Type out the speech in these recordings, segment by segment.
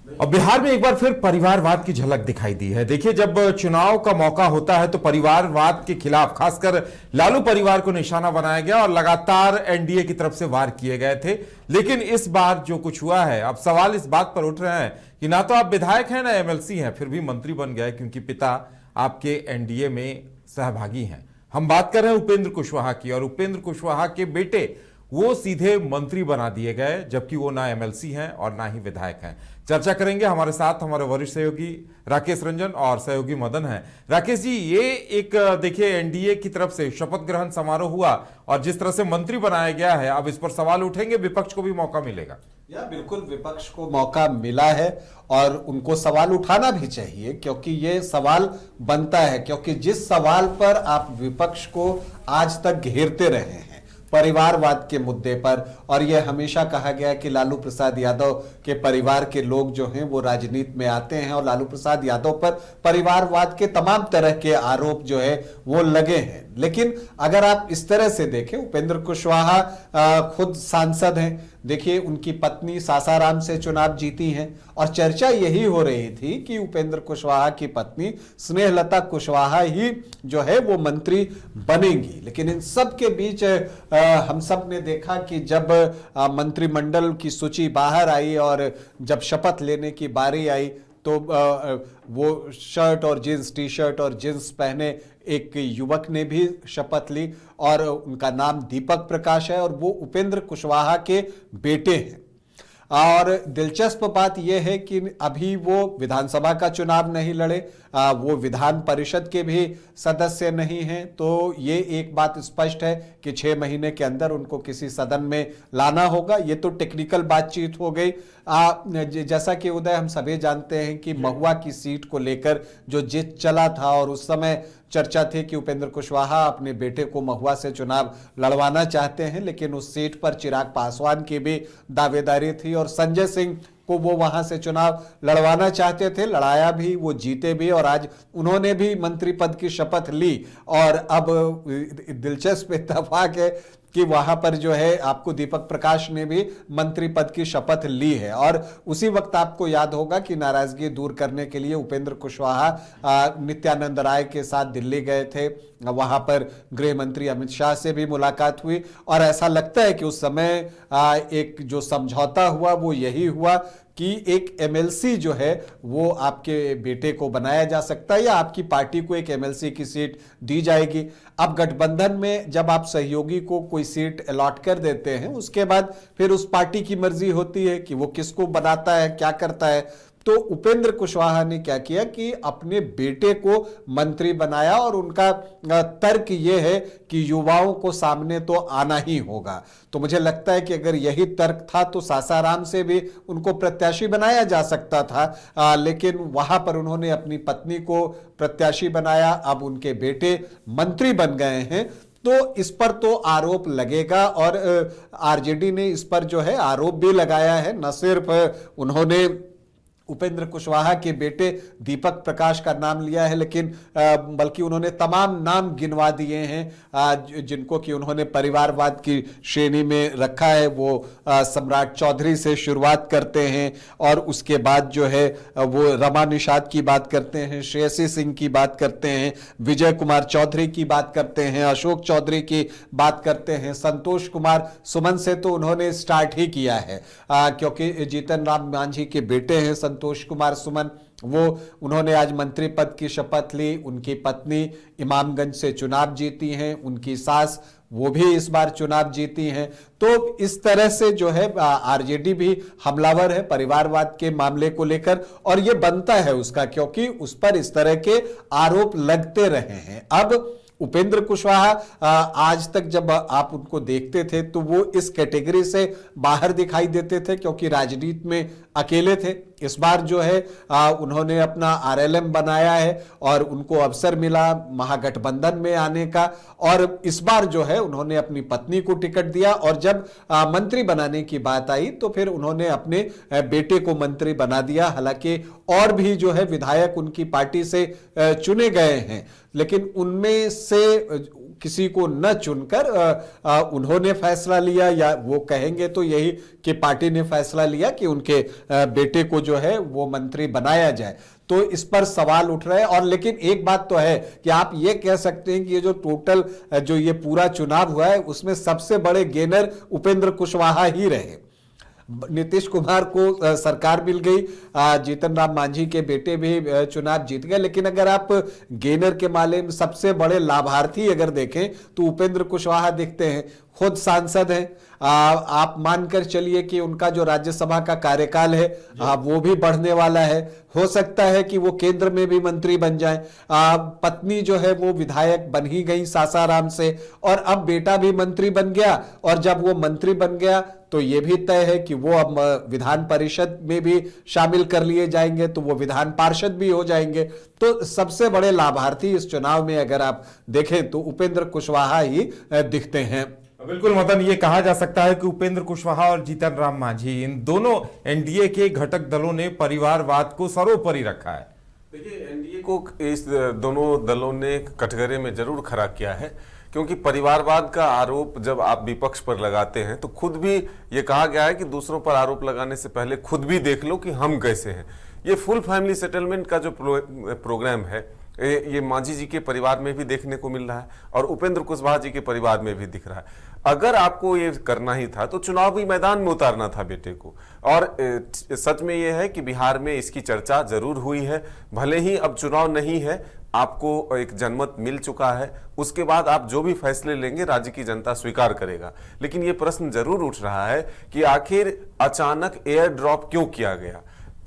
अब बिहार में एक बार फिर परिवारवाद की झलक दिखाई दी है। देखिए, जब चुनाव का मौका होता है तो परिवारवाद के खिलाफ खासकर लालू परिवार को निशाना बनाया गया और लगातार एनडीए की तरफ से वार किए गए थे। लेकिन इस बार जो कुछ हुआ है, अब सवाल इस बात पर उठ रहे हैं कि ना तो आप विधायक हैं ना एमएलसी हैं, फिर भी मंत्री बन गए क्योंकि पिता आपके एनडीए में सहभागी हैं। हम बात कर रहे हैं उपेंद्र कुशवाहा की, और उपेंद्र कुशवाहा के बेटे वो सीधे मंत्री बना दिए गए, जबकि वो ना एमएलसी हैं और ना ही विधायक हैं। चर्चा करेंगे, हमारे साथ हमारे वरिष्ठ सहयोगी राकेश रंजन और सहयोगी मदन हैं। राकेश जी, ये एक देखिए एनडीए की तरफ से शपथ ग्रहण समारोह हुआ और जिस तरह से मंत्री बनाया गया है, अब इस पर सवाल उठेंगे, विपक्ष को भी मौका मिलेगा। बिल्कुल विपक्ष को मौका मिला है और उनको सवाल उठाना भी चाहिए, क्योंकि ये सवाल बनता है। क्योंकि जिस सवाल पर आप विपक्ष को आज तक घेरते रहे हैं परिवारवाद के मुद्दे पर, और यह हमेशा कहा गया है कि लालू प्रसाद यादव के परिवार के लोग जो हैं वो राजनीति में आते हैं और लालू प्रसाद यादव पर परिवारवाद के तमाम तरह के आरोप जो है वो लगे हैं। लेकिन अगर आप इस तरह से देखें, उपेंद्र कुशवाहा खुद सांसद हैं। देखिए, उनकी पत्नी सासाराम से चुनाव जीती हैं और चर्चा यही हो रही थी कि उपेंद्र कुशवाहा की पत्नी स्नेहलता कुशवाहा ही जो है वो मंत्री बनेंगी। लेकिन इन सब के बीच हम सब ने देखा कि जब मंत्रिमंडल की सूची बाहर आई और जब शपथ लेने की बारी आई तो वो शर्ट और जींस, टी शर्ट और जींस पहने एक युवक ने भी शपथ ली और उनका नाम दीपक प्रकाश है और वो उपेंद्र कुशवाहा के बेटे हैं। और दिलचस्प बात यह है कि अभी वो विधानसभा का चुनाव नहीं लड़े, वो विधान परिषद के भी सदस्य नहीं हैं। तो ये एक बात स्पष्ट है कि 6 महीने के अंदर उनको किसी सदन में लाना होगा। ये तो टेक्निकल बातचीत हो गई। जैसा कि उदय, हम सभी जानते हैं कि महुआ की सीट को लेकर जो जिद चला था और उस समय चर्चा थी कि उपेंद्र कुशवाहा अपने बेटे को महुआ से चुनाव लड़वाना चाहते हैं, लेकिन उस सीट पर चिराग पासवान की भी दावेदारी थी और संजय सिंह को वो वहां से चुनाव लड़वाना चाहते थे। लड़ाया भी, वो जीते भी और आज उन्होंने भी मंत्री पद की शपथ ली। और अब दिलचस्प इत्तेफाक है कि वहां पर जो है आपको दीपक प्रकाश ने भी मंत्री पद की शपथ ली है। और उसी वक्त आपको याद होगा कि नाराजगी दूर करने के लिए उपेंद्र कुशवाहा नित्यानंद राय के साथ दिल्ली गए थे। वहां पर गृह मंत्री अमित शाह से भी मुलाकात हुई और ऐसा लगता है कि उस समय एक जो समझौता हुआ वो यही हुआ कि एक एमएलसी जो है वो आपके बेटे को बनाया जा सकता है या आपकी पार्टी को एक एमएलसी की सीट दी जाएगी। अब गठबंधन में जब आप सहयोगी को कोई सीट अलॉट कर देते हैं, उसके बाद फिर उस पार्टी की मर्जी होती है कि वो किसको बनाता है, क्या करता है। तो उपेंद्र कुशवाहा ने क्या किया कि अपने बेटे को मंत्री बनाया और उनका तर्क यह है कि युवाओं को सामने तो आना ही होगा। तो मुझे लगता है कि अगर यही तर्क था तो सासाराम से भी उनको प्रत्याशी बनाया जा सकता था, लेकिन वहां पर उन्होंने अपनी पत्नी को प्रत्याशी बनाया। अब उनके बेटे मंत्री बन गए हैं तो इस पर तो आरोप लगेगा और आरजेडी ने इस पर जो है आरोप भी लगाया है। न सिर्फ उन्होंने उपेंद्र कुशवाहा के बेटे दीपक प्रकाश का नाम लिया है, लेकिन बल्कि उन्होंने तमाम नाम गिनवा दिए हैं जिनको कि उन्होंने परिवारवाद की श्रेणी में रखा है। वो सम्राट चौधरी से शुरुआत करते हैं और उसके बाद जो है वो रमा निषाद की बात करते हैं, श्रेयसी सिंह की बात करते हैं, विजय कुमार चौधरी की बात करते हैं, अशोक चौधरी की बात करते हैं, संतोष कुमार सुमन से तो उन्होंने स्टार्ट ही किया है क्योंकि जीतन राम मांझी के बेटे हैं संतोष कुमार सुमन। वो उन्होंने आज मंत्री पद की शपथ ली। उनकी पत्नी इमामगंज से चुनाव जीती हैं, उनकी सास वो भी इस बार चुनाव जीती हैं। तो इस तरह से जो है आरजेडी भी हमलावर है परिवारवाद के मामले को लेकर और ये बनता है उसका, क्योंकि उस पर इस तरह के आरोप लगते रहे हैं। अब उपेंद्र कुशवाहा आज तक जब आप उनको देखते थे तो वो इस कैटेगरी से बाहर दिखाई देते थे क्योंकि राजनीति में अकेले थे। इस बार जो है उन्होंने अपना आरएलएम बनाया है और उनको अवसर मिला महागठबंधन में आने का, और इस बार जो है उन्होंने अपनी पत्नी को टिकट दिया और जब मंत्री बनाने की बात आई तो फिर उन्होंने अपने बेटे को मंत्री बना दिया। हालांकि और भी जो है विधायक उनकी पार्टी से चुने गए हैं, लेकिन उनमें से किसी को न चुनकर उन्होंने फैसला लिया, या वो कहेंगे तो यही कि पार्टी ने फैसला लिया कि उनके बेटे को जो है वो मंत्री बनाया जाए। तो इस पर सवाल उठ रहे हैं। और लेकिन एक बात तो है कि आप ये कह सकते हैं कि ये जो टोटल जो ये पूरा चुनाव हुआ है उसमें सबसे बड़े गेनर उपेंद्र कुशवाहा ही रहे। नीतीश कुमार को सरकार मिल गई, जीतन राम मांझी के बेटे भी चुनाव जीत गए, लेकिन अगर आप गेनर के मामले में सबसे बड़े लाभार्थी अगर देखें तो उपेंद्र कुशवाहा दिखते हैं। खुद सांसद हैं, आप मानकर चलिए कि उनका जो राज्यसभा का कार्यकाल है वो भी बढ़ने वाला है। हो सकता है कि वो केंद्र में भी मंत्री बन जाएं। पत्नी जो है वो विधायक बन ही गई सासाराम से, और अब बेटा भी मंत्री बन गया। और जब वो मंत्री बन गया तो ये भी तय है कि वो अब विधान परिषद में भी शामिल कर लिए जाएंगे, तो वो विधान पार्षद भी हो जाएंगे। तो सबसे बड़े लाभार्थी इस चुनाव में अगर आप देखें तो उपेंद्र कुशवाहा ही दिखते हैं। बिल्कुल मदन, ये कहा जा सकता है कि उपेंद्र कुशवाहा और जीतन राम मांझी, इन दोनों एनडीए के घटक दलों ने परिवारवाद को सर्वोपरि रखा है। देखिए, एनडीए को इस दोनों दलों ने कटघरे में जरूर खड़ा किया है, क्योंकि परिवारवाद का आरोप जब आप विपक्ष पर लगाते हैं तो खुद भी ये कहा गया है कि दूसरों पर आरोप लगाने से पहले खुद भी देख लो कि हम कैसे हैं। ये फुल फैमिली सेटलमेंट का जो प्रोग्राम है ये मांझी जी के परिवार में भी देखने को मिल रहा है और उपेंद्र कुशवाहा जी के परिवार में भी दिख रहा है। अगर आपको ये करना ही था तो चुनावी मैदान में उतारना था बेटे को। और सच में ये है कि बिहार में इसकी चर्चा जरूर हुई है, भले ही अब चुनाव नहीं है, आपको एक जनमत मिल चुका है, उसके बाद आप जो भी फैसले लेंगे राज्य की जनता स्वीकार करेगा। लेकिन ये प्रश्न जरूर उठ रहा है कि आखिर अचानक एयर ड्रॉप क्यों किया गया।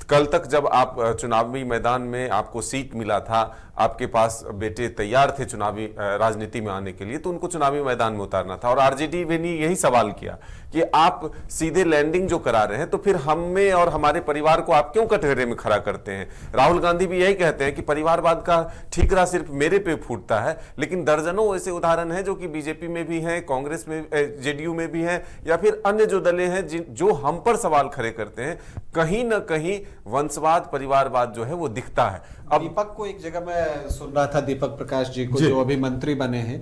कल तक जब आप चुनावी मैदान में आपको सीट मिला था, आपके पास बेटे तैयार थे चुनावी राजनीति में आने के लिए, तो उनको चुनावी मैदान में उतारना था। और आरजेडी ने यही सवाल किया कि आप सीधे लैंडिंग जो करा रहे हैं तो फिर हमें और हमारे परिवार को आप क्यों कटघरे में खड़ा करते हैं। राहुल गांधी भी यही कहते हैं कि परिवारवाद का ठीकरा सिर्फ मेरे पे फूटता है, लेकिन दर्जनों ऐसे उदाहरण हैं जो कि बीजेपी में भी हैं, कांग्रेस में, जेडीयू में भी हैं, या फिर अन्य जो दलें हैं जो हम पर सवाल खड़े करते हैं। कहीं ना कहीं वंशवाद, परिवारवाद जो है वो दिखता है। अब दीपक को एक जगह मैं सुन रहा था, दीपक प्रकाश जी को, जो अभी मंत्री बने हैं,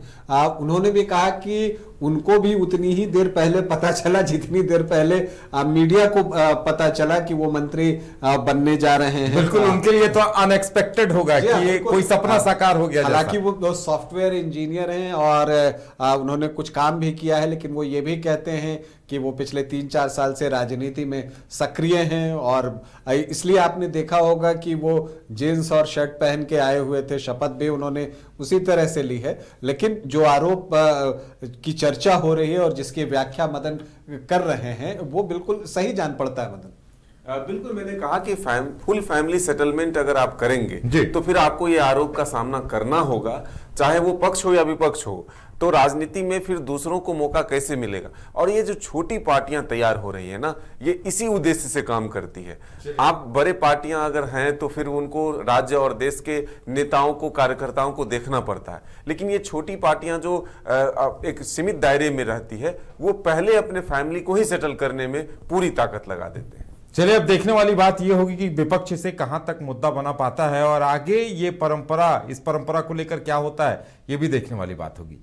उन्होंने भी कहा कि उनको भी उतनी ही देर पहले पता चला जितनी देर पहले मीडिया को पता चला कि वो मंत्री बनने जा रहे हैं। बिल्कुल, उनके लिए तो अनएक्सपेक्टेड होगा कि ये कोई सपना साकार हो गया। हालांकि वो सॉफ्टवेयर इंजीनियर हैं और उन्होंने कुछ काम भी किया है, लेकिन वो ये भी कहते हैं कि वो पिछले 3-4 साल से राजनीति में सक्रिय हैं। और इसलिए आपने देखा होगा कि वो जींस और शर्ट पहन के आए हुए थे, शपथ भी उन्होंने उसी तरह से ली है। लेकिन जो आरोप की चर्चा हो रही है और जिसकी व्याख्या मदन कर रहे हैं वो बिल्कुल सही जान पड़ता है। मदन, बिल्कुल, मैंने कहा कि फुल फैमिली सेटलमेंट अगर आप करेंगे तो फिर आपको ये आरोप का सामना करना होगा, चाहे वो पक्ष हो या विपक्ष हो। तो राजनीति में फिर दूसरों को मौका कैसे मिलेगा। और ये जो छोटी पार्टियां तैयार हो रही है ना, ये इसी उद्देश्य से काम करती है। आप बड़े पार्टियां अगर हैं तो फिर उनको राज्य और देश के नेताओं को, कार्यकर्ताओं को देखना पड़ता है, लेकिन ये छोटी पार्टियां जो एक सीमित दायरे में रहती है, वो पहले अपने फैमिली को ही सेटल करने में पूरी ताकत लगा देते हैं। चलिए, अब देखने वाली बात यह होगी कि विपक्ष से कहां तक मुद्दा बना पाता है और आगे ये परंपरा, इस परंपरा को लेकर क्या होता है, ये भी देखने वाली बात होगी।